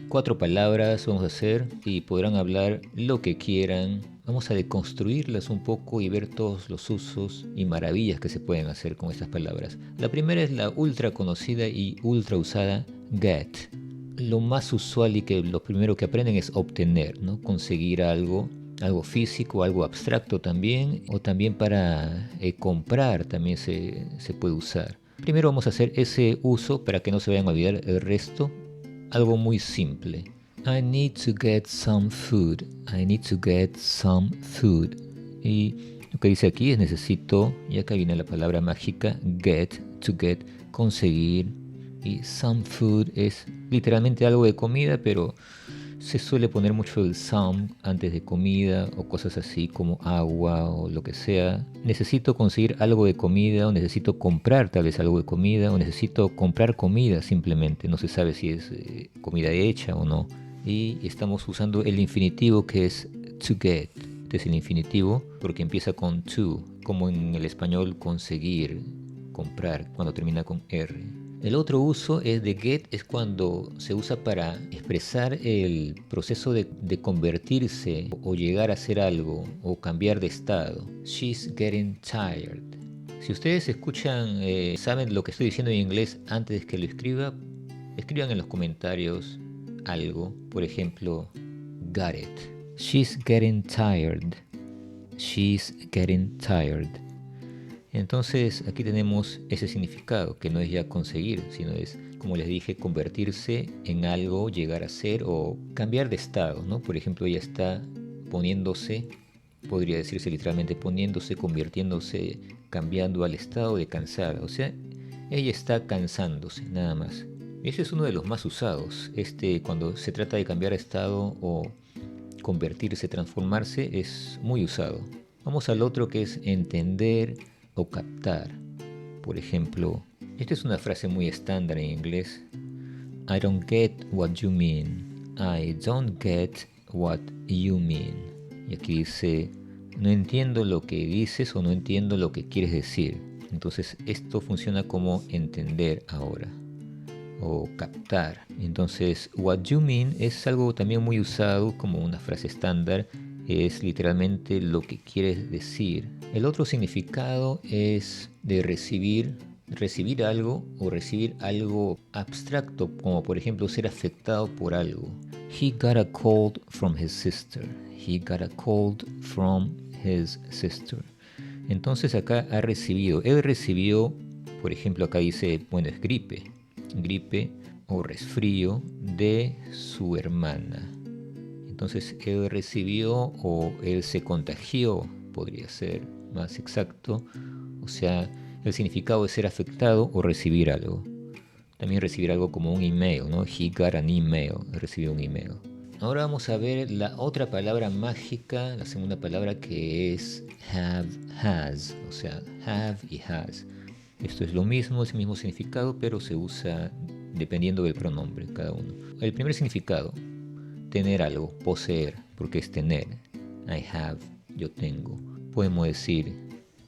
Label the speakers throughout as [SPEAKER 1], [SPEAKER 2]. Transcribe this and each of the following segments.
[SPEAKER 1] 4 palabras vamos a hacer y podrán hablar lo que quieran. Vamos a deconstruirlas un poco y ver todos los usos y maravillas que se pueden hacer con estas palabras. La primera es la ultra conocida y ultra usada get. Lo más usual y que lo primero que aprenden es obtener, ¿no? Conseguir algo, algo físico, algo abstracto también, o también para comprar también se puede usar. Primero vamos a hacer ese uso para que no se vayan a olvidar el resto. Algo muy simple. I need to get some food. I need to get some food. Y lo que dice aquí es necesito, y acá viene la palabra mágica, get, to get, conseguir. Y some food es literalmente algo de comida, pero se suele poner mucho el some antes de comida o cosas así como agua o lo que sea. Necesito conseguir algo de comida o necesito comprar tal vez algo de comida o necesito comprar comida simplemente. No se sabe si es comida hecha o no. Y estamos usando el infinitivo que es to get. Este es el infinitivo porque empieza con to, como en el español conseguir, comprar, cuando termina con R. El otro uso es de get, es cuando se usa para expresar el proceso de convertirse o llegar a ser algo o cambiar de estado. She's getting tired. Si ustedes escuchan, saben lo que estoy diciendo en inglés antes de que lo escriba, escriban en los comentarios algo. Por ejemplo, got it. She's getting tired. She's getting tired. Entonces aquí tenemos ese significado, que no es ya conseguir, sino es, como les dije, convertirse en algo, llegar a ser o cambiar de estado, ¿no? Por ejemplo, ella está poniéndose, podría decirse literalmente poniéndose, convirtiéndose, cambiando al estado de cansada. O sea, ella está cansándose, nada más. Ese es uno de los más usados. Cuando se trata de cambiar de estado o convertirse, transformarse, es muy usado. Vamos al otro que es entender o captar. Por ejemplo, esta es una frase muy estándar en inglés. I don't get what you mean. I don't get what you mean. Y aquí dice, no entiendo lo que dices o no entiendo lo que quieres decir. Entonces esto funciona como entender ahora o captar. Entonces what you mean es algo también muy usado como una frase estándar. Es literalmente lo que quieres decir. El otro significado es de recibir algo o recibir algo abstracto, como por ejemplo ser afectado por algo. He got a cold from his sister. He got a cold from his sister. Entonces acá ha recibido. Él recibió, por ejemplo acá dice, bueno, es gripe. Gripe o resfrío de su hermana. Entonces él recibió o él se contagió, podría ser más exacto. O sea, el significado de ser afectado o recibir algo. También recibir algo como un email, ¿no? He got an email, recibió un email. Ahora vamos a ver la otra palabra mágica, la segunda palabra que es have, has. O sea, have y has. Esto es lo mismo, es el mismo significado, pero se usa dependiendo del pronombre, cada uno. El primer significado, tener algo, poseer, porque es tener. I have, yo tengo. Podemos decir,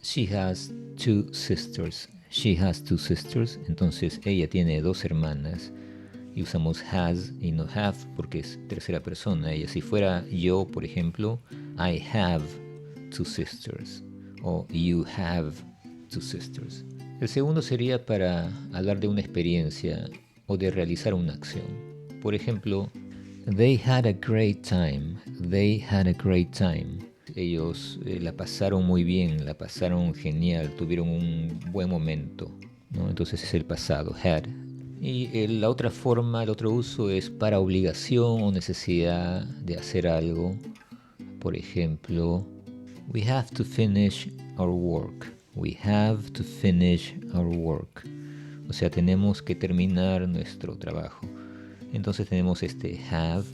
[SPEAKER 1] she has 2 sisters. She has 2 sisters. Entonces ella tiene 2 hermanas. Y usamos has y no have porque es tercera persona. Y si fuera yo, por ejemplo, I have 2 sisters. O you have 2 sisters. El segundo sería para hablar de una experiencia o de realizar una acción. Por ejemplo, they had a great time. They had a great time. Ellos la pasaron muy bien, la pasaron genial, tuvieron un buen momento, ¿no? Entonces es el pasado, had. Y la otra forma, el otro uso es para obligación o necesidad de hacer algo. Por ejemplo, we have to finish our work. We have to finish our work. O sea, tenemos que terminar nuestro trabajo. Entonces tenemos este have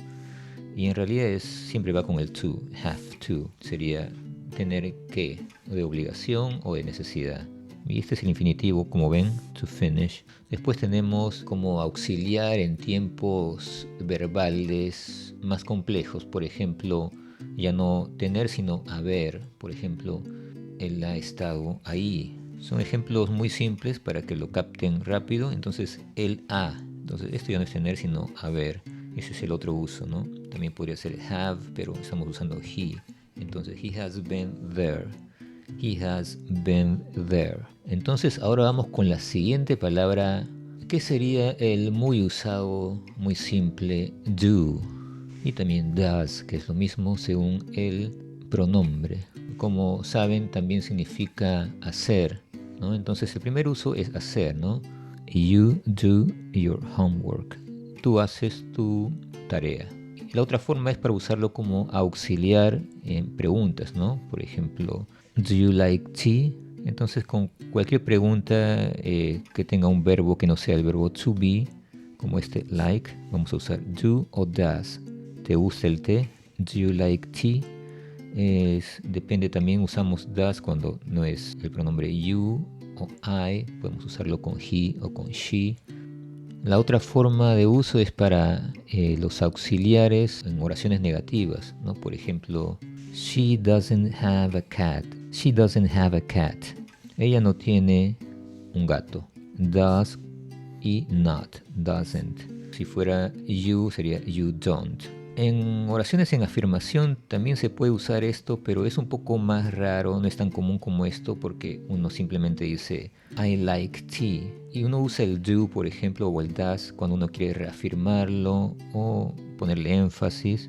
[SPEAKER 1] y en realidad siempre va con el to. Have to sería tener que, de obligación o de necesidad. Y este es el infinitivo, como ven, to finish. Después tenemos como auxiliar en tiempos verbales más complejos. Por ejemplo, ya no tener sino haber. Por ejemplo, él ha estado ahí. Son ejemplos muy simples para que lo capten rápido. Entonces, él ha. Entonces, esto ya no es tener sino haber. Ese es el otro uso, ¿no? También podría ser have, pero estamos usando he. Entonces, he has been there. He has been there. Entonces, ahora vamos con la siguiente palabra, que sería el muy usado, muy simple, do. Y también does, que es lo mismo según el pronombre. Como saben, también significa hacer, ¿no? Entonces, el primer uso es hacer, ¿no? You do your homework. Tú haces tu tarea. La otra forma es para usarlo como auxiliar en preguntas, ¿no? Por ejemplo, do you like tea? Entonces, con cualquier pregunta que tenga un verbo que no sea el verbo to be, como este like, vamos a usar do o does. ¿Te gusta el té? Do you like tea? Depende también, usamos does cuando no es el pronombre you o I, podemos usarlo con he o con she. La otra forma de uso es para los auxiliares en oraciones negativas, ¿no? Por ejemplo, she doesn't have a cat. She doesn't have a cat. Ella no tiene un gato. Does y not, doesn't. Si fuera you, sería you don't. En oraciones en afirmación también se puede usar esto, pero es un poco más raro, no es tan común como esto, porque uno simplemente dice I like tea. Y uno usa el do, por ejemplo, o el does cuando uno quiere reafirmarlo o ponerle énfasis,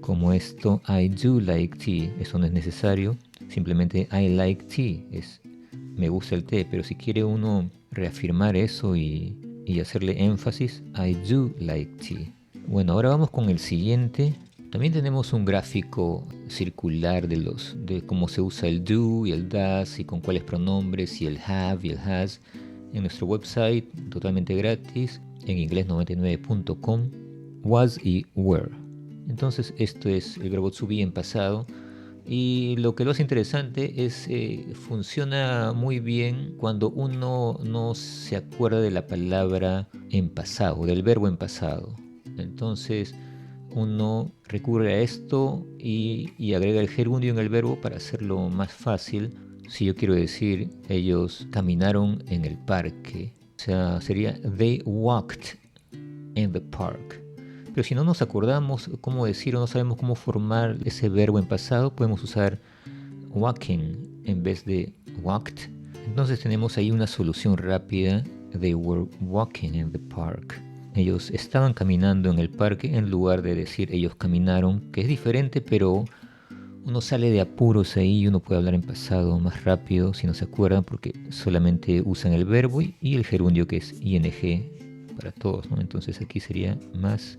[SPEAKER 1] como esto, I do like tea. Eso no es necesario, simplemente I like tea, es me gusta el té. Pero si quiere uno reafirmar eso y hacerle énfasis, I do like tea. Bueno, ahora vamos con el siguiente. También tenemos un gráfico circular de cómo se usa el do y el does y con cuáles pronombres y el have y el has en nuestro website totalmente gratis en inglés99.com, was y were. Entonces esto es el verbo to be en pasado. Y lo que lo hace interesante es funciona muy bien cuando uno no se acuerda de la palabra en pasado, del verbo en pasado. Entonces uno recurre a esto y agrega el gerundio en el verbo para hacerlo más fácil. Si yo quiero decir ellos caminaron en el parque, o sea, sería they walked in the park. Pero si no nos acordamos cómo decir o no sabemos cómo formar ese verbo en pasado, podemos usar walking en vez de walked. Entonces tenemos ahí una solución rápida. They were walking in the park. Ellos estaban caminando en el parque en lugar de decir ellos caminaron, que es diferente, pero uno sale de apuros ahí y uno puede hablar en pasado más rápido si no se acuerdan, porque solamente usan el verbo y el gerundio, que es ing para todos, ¿no? Entonces aquí sería más.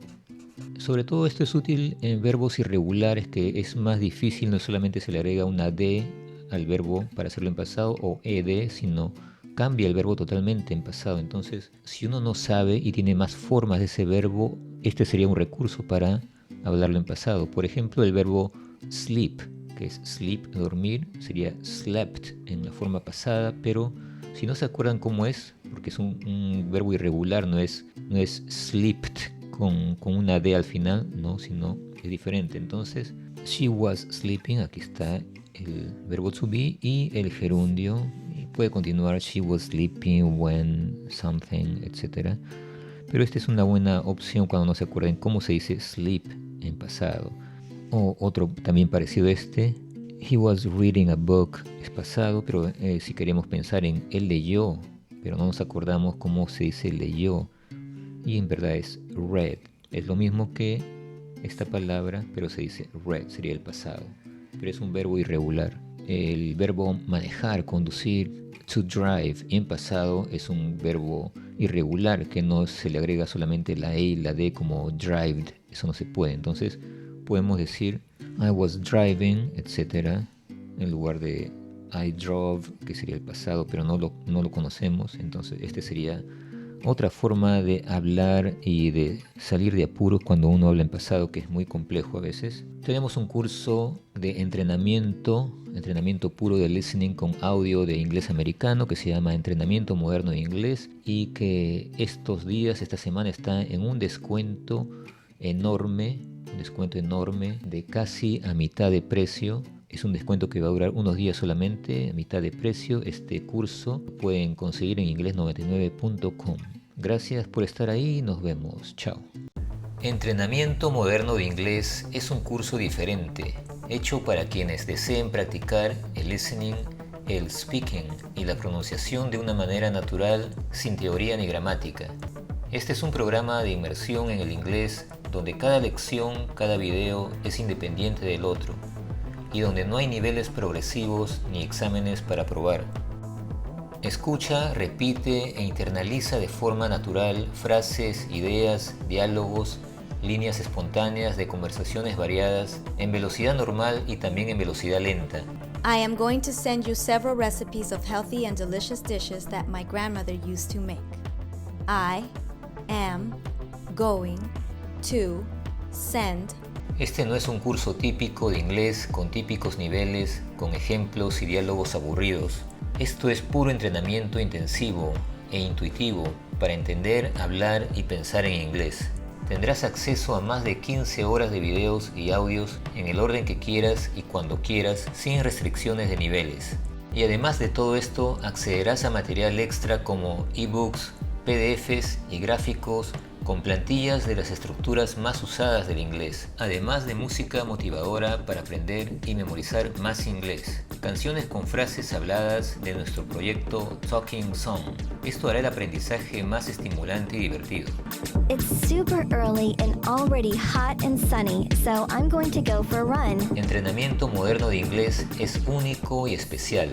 [SPEAKER 1] Sobre todo esto es útil en verbos irregulares, que es más difícil, no solamente se le agrega una D al verbo para hacerlo en pasado o ed, sino cambia el verbo totalmente en pasado. Entonces, si uno no sabe y tiene más formas de ese verbo, este sería un recurso para hablarlo en pasado. Por ejemplo, el verbo sleep, que es sleep, dormir, sería slept en la forma pasada, pero si no se acuerdan cómo es, porque es un verbo irregular, no es slept con una D al final, no, sino es diferente. Entonces, she was sleeping, aquí está el verbo to be y el gerundio. Y puede continuar, she was sleeping when something, etc. Pero esta es una buena opción cuando no se acuerdan cómo se dice sleep en pasado. O otro también parecido a este, he was reading a book, es pasado, pero si queremos pensar en él leyó, pero no nos acordamos cómo se dice leyó, y en verdad es read. Es lo mismo que esta palabra, pero se dice read, sería el pasado, pero es un verbo irregular. El verbo manejar, conducir, to drive, en pasado es un verbo irregular que no se le agrega solamente la E y la D como drived, eso no se puede. Entonces podemos decir I was driving, etc., en lugar de I drove, que sería el pasado, pero no lo conocemos. Entonces este sería otra forma de hablar y de salir de apuros cuando uno habla en pasado, que es muy complejo a veces. Tenemos un curso de entrenamiento puro de listening con audio de inglés americano, que se llama Entrenamiento Moderno de Inglés, y que estos días, esta semana, está en un descuento enorme de casi a mitad de precio. Es un descuento que va a durar unos días solamente, a mitad de precio. Este curso lo pueden conseguir en inglés99.com. Gracias por estar ahí, nos vemos, chao. Entrenamiento moderno de inglés es un curso diferente, hecho para quienes deseen practicar el listening, el speaking y la pronunciación de una manera natural, sin teoría ni gramática. Este es un programa de inmersión en el inglés donde cada lección, cada video es independiente del otro y donde no hay niveles progresivos ni exámenes para probar. Escucha, repite e internaliza de forma natural frases, ideas, diálogos, líneas espontáneas de conversaciones variadas en velocidad normal y también en velocidad lenta.
[SPEAKER 2] I am going to send you several recipes of healthy and delicious dishes that my grandmother used to make. I am going to send.
[SPEAKER 1] Este no es un curso típico de inglés con típicos niveles, con ejemplos y diálogos aburridos. Esto es puro entrenamiento intensivo e intuitivo para entender, hablar y pensar en inglés. Tendrás acceso a más de 15 horas de videos y audios en el orden que quieras y cuando quieras, sin restricciones de niveles. Y además de todo esto, accederás a material extra como ebooks, PDFs y gráficos con plantillas de las estructuras más usadas del inglés, además de música motivadora para aprender y memorizar más inglés. Canciones con frases habladas de nuestro proyecto Talking Song. Esto hará el aprendizaje más estimulante y divertido.
[SPEAKER 3] It's super early and already hot and sunny, so I'm going to go for a run.
[SPEAKER 1] Entrenamiento moderno de inglés es único y especial.